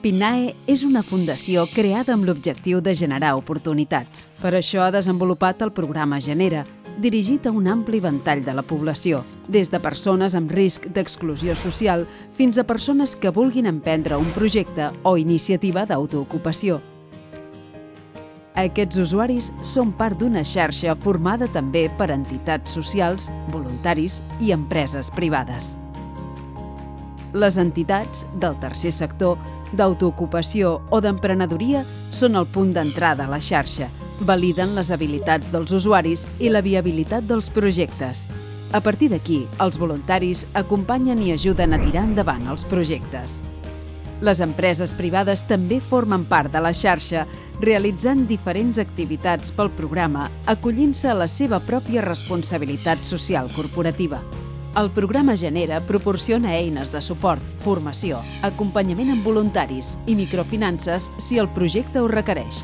PINAE és una fundació creada amb l'objectiu de generar oportunitats. Per això ha desenvolupat el programa Genera, dirigit a un ampli ventall de la població, des de persones amb risc d'exclusió social fins a persones que vulguin emprendre un projecte o iniciativa d'autoocupació. Aquests usuaris són part d'una xarxa formada també per entitats socials, voluntaris i empreses privades. Les entitats del tercer sector, d'autoocupació o d'emprenedoria són el punt d'entrada a la xarxa, validen les habilitats dels usuaris i la viabilitat dels projectes. A partir d'aquí, els voluntaris acompanyen i ajuden a tirar endavant els projectes. Les empreses privades també formen part de la xarxa, realitzant diferents activitats pel programa, acollint-se a la seva pròpia responsabilitat social corporativa. El programa Genera proporciona eines de suport, formació, acompanyament amb voluntaris i microfinances si el projecte ho requereix.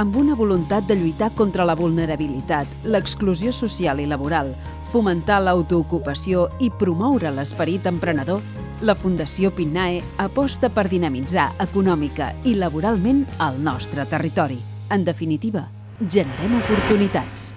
Amb una voluntat de lluitar contra la vulnerabilitat, l'exclusió social i laboral, fomentar l'autoocupació i promoure l'esperit emprenedor, la Fundació PINAE aposta per dinamitzar econòmica i laboralment el nostre territori. En definitiva, generem oportunitats.